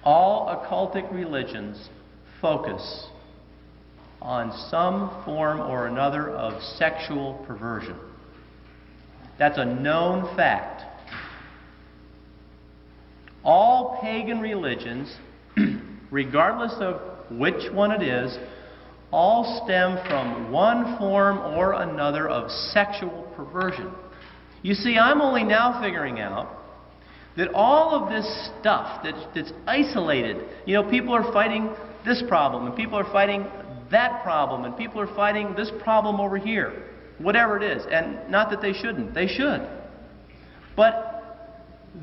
All occultic religions focus on some form or another of sexual perversion. That's a known fact. All pagan religions, regardless of which one it is, all stem from one form or another of sexual perversion. You see, I'm only now figuring out that all of this stuff that's isolated, you know, people are fighting this problem, and people are fighting that problem, and people are fighting this problem over here, whatever it is. And not that they shouldn't, they should. But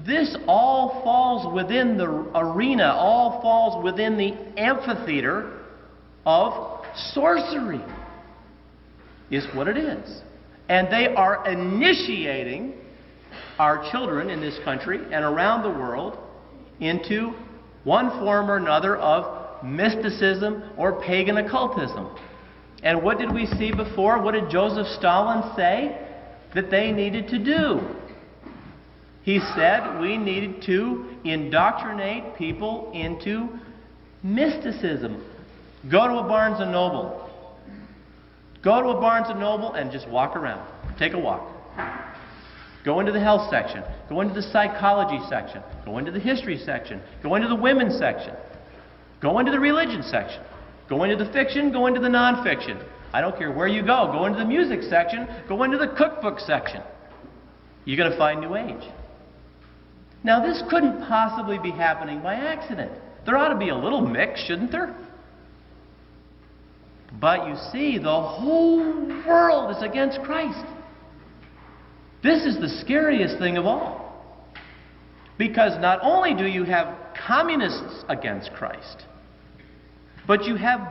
this all falls within the arena, all falls within the amphitheater of sorcery, is what it is. And they are initiating our children in this country and around the world into one form or another of mysticism or pagan occultism. And what did we see before? What did Joseph Stalin say that they needed to do? He said we needed to indoctrinate people into mysticism. Go to a Barnes & Noble. Go to a Barnes & Noble and just walk around. Take a walk. Go into the health section. Go into the psychology section. Go into the history section. Go into the women's section. Go into the religion section. Go into the fiction. Go into the nonfiction. I don't care where you go. Go into the music section. Go into the cookbook section. You're going to find New Age. Now, this couldn't possibly be happening by accident. There ought to be a little mix, shouldn't there? But you see, the whole world is against Christ. This is the scariest thing of all. Because not only do you have communists against Christ, but you have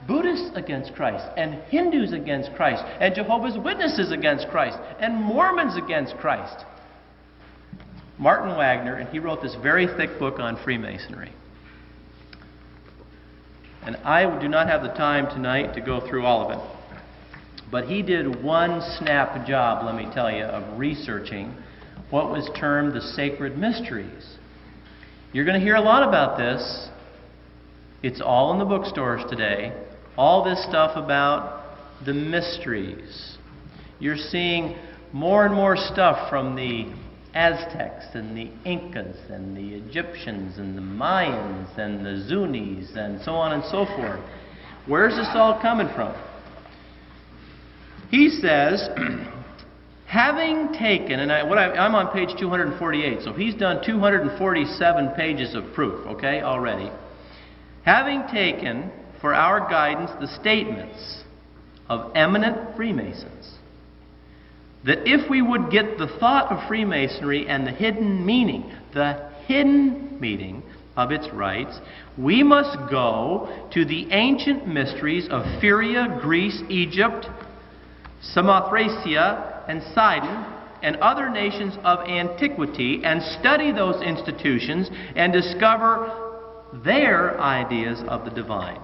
Buddhists against Christ, and Hindus against Christ, and Jehovah's Witnesses against Christ, and Mormons against Christ. Martin Wagner, and he wrote this very thick book on Freemasonry. And I do not have the time tonight to go through all of it. But he did one snap job, let me tell you, of researching what was termed the sacred mysteries. You're going to hear a lot about this. It's all in the bookstores today. All this stuff about the mysteries. You're seeing more and more stuff from the Aztecs and the Incas and the Egyptians and the Mayans and the Zunis and so on and so forth. Where's this all coming from? He says, having taken, and I'm on page 248, so he's done 247 pages of proof, okay, already. Having taken for our guidance the statements of eminent Freemasons, that if we would get the thought of Freemasonry and the hidden meaning of its rites, we must go to the ancient mysteries of Syria, Greece, Egypt, Samothracia, and Sidon, and other nations of antiquity, and study those institutions and discover their ideas of the divine.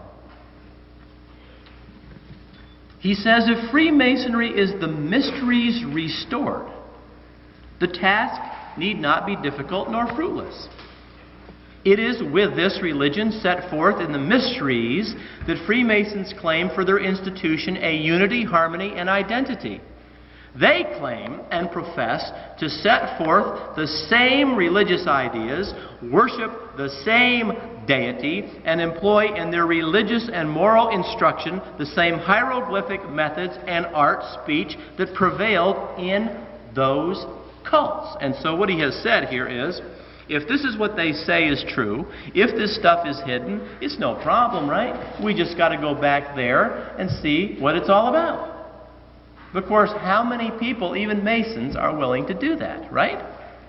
He says, if Freemasonry is the mysteries restored, the task need not be difficult nor fruitless. It is with this religion set forth in the mysteries that Freemasons claim for their institution a unity, harmony, and identity. They claim and profess to set forth the same religious ideas, worship the same deity, and employ in their religious and moral instruction the same hieroglyphic methods and art speech that prevailed in those cults. And so what he has said here is, if this is what they say is true, if this stuff is hidden, it's no problem, right? We just got to go back there and see what it's all about. Of course, how many people, even Masons, are willing to do that, right?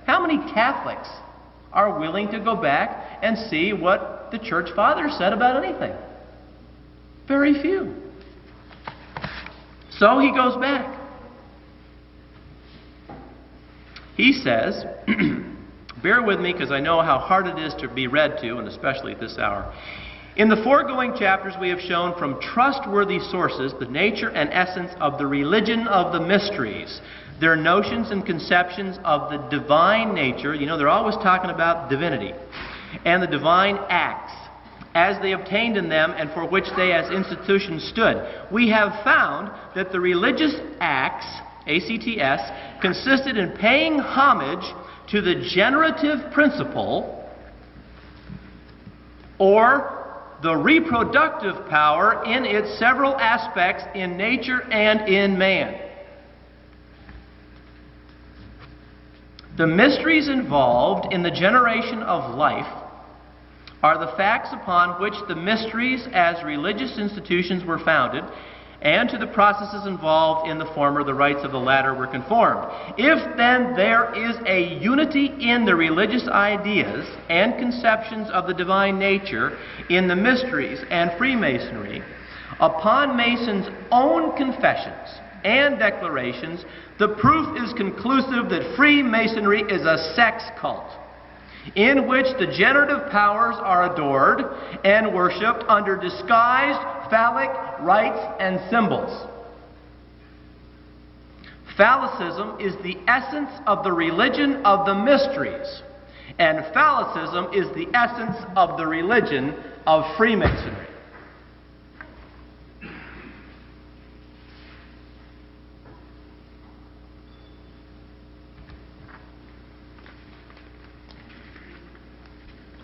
How many Catholics are willing to go back and see what the Church Fathers said about anything? Very few. So he goes back. He says, bear with me because I know how hard it is to be read to, and especially at this hour. In the foregoing chapters we have shown from trustworthy sources the nature and essence of the religion of the mysteries, their notions and conceptions of the divine nature. You know, they're always talking about divinity. and the divine acts, as they obtained in them and for which they as institutions stood. We have found that the religious acts, ACTS, consisted in paying homage to the generative principle or the reproductive power in its several aspects in nature and in man. The mysteries involved in the generation of life are the facts upon which the mysteries as religious institutions were founded, and to the processes involved in the former, the rites of the latter were conformed. If then there is a unity in the religious ideas and conceptions of the divine nature in the mysteries and Freemasonry, upon Masons' own confessions and declarations, the proof is conclusive that Freemasonry is a sex cult, in which the generative powers are adored and worshipped under disguised phallic rites and symbols. Phallicism is the essence of the religion of the mysteries, and phallicism is the essence of the religion of Freemasonry.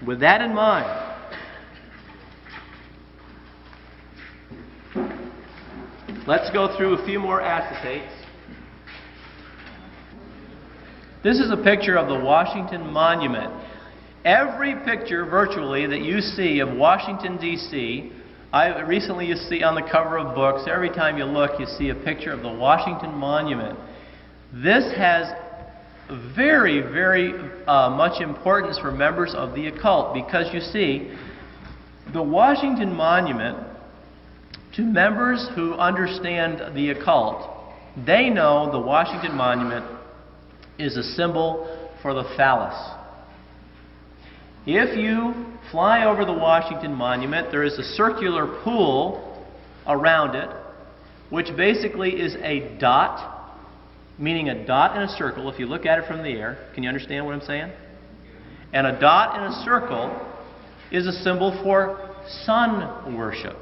With that in mind, let's go through a few more acetates. This is a picture of the Washington Monument. Every picture, virtually, that you see of Washington, D.C., recently you see on the cover of books, every time you look, you see a picture of the Washington Monument. This has very, very much importance for members of the occult, because you see, the Washington Monument, to members who understand the occult, they know the Washington Monument is a symbol for the phallus. If you fly over the Washington Monument, there is a circular pool around it, which basically is a dot, meaning a dot in a circle. If you look at it from the air, can you understand what I'm saying? And a dot in a circle is a symbol for sun worship.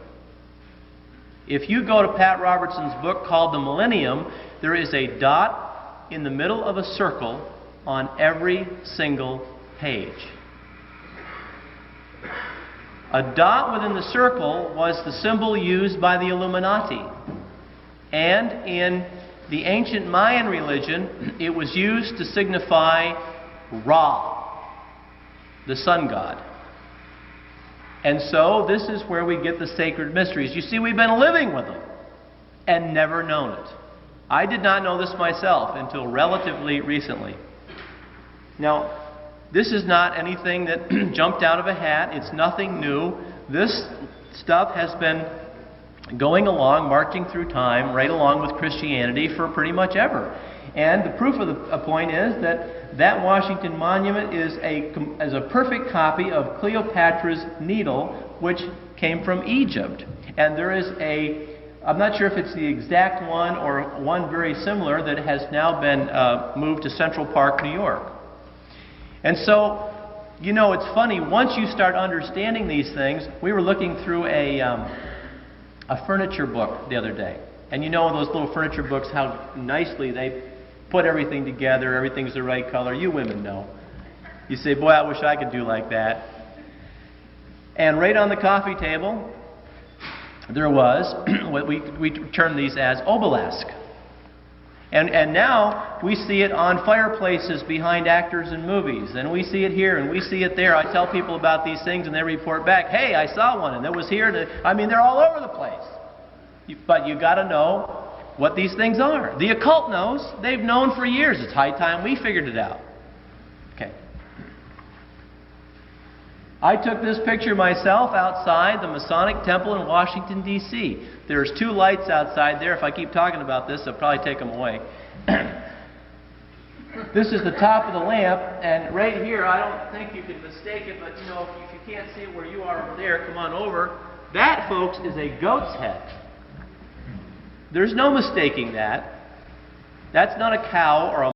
If you go to Pat Robertson's book called The Millennium, there is a dot in the middle of a circle on every single page. A dot within the circle was the symbol used by the Illuminati. And in the ancient Mayan religion, it was used to signify Ra, the sun god. And so this is where we get the sacred mysteries. You see, we've been living with them and never known it. I did not know this myself until relatively recently. Now, this is not anything that jumped out of a hat. It's nothing new. This stuff has been going along, marching through time, right along with Christianity for pretty much ever. And the proof of the point is that Washington Monument is a perfect copy of Cleopatra's Needle, which came from Egypt. And there is I'm not sure if it's the exact one or one very similar that has now been moved to Central Park, New York. And so, you know, it's funny, once you start understanding these things, we were looking through a furniture book the other day. And you know those little furniture books, how nicely they put everything together, everything's the right color. You women know. You say, boy, I wish I could do like that. And right on the coffee table, there was what we term these as obelisk. And now we see it on fireplaces behind actors in movies. And we see it here and we see it there. I tell people about these things and they report back, hey, I saw one and it was here. I mean, they're all over the place. But you got to know what these things are. The occult knows. They've known for years. It's high time we figured it out. Okay. I took this picture myself outside the Masonic Temple in Washington, D.C. There's 2 lights outside there. If I keep talking about this, I'll probably take them away. This is the top of the lamp, and right here, I don't think you can mistake it, but you know, if you can't see it where you are over there, come on over. That, folks, is a goat's head. There's no mistaking that. That's not a cow or a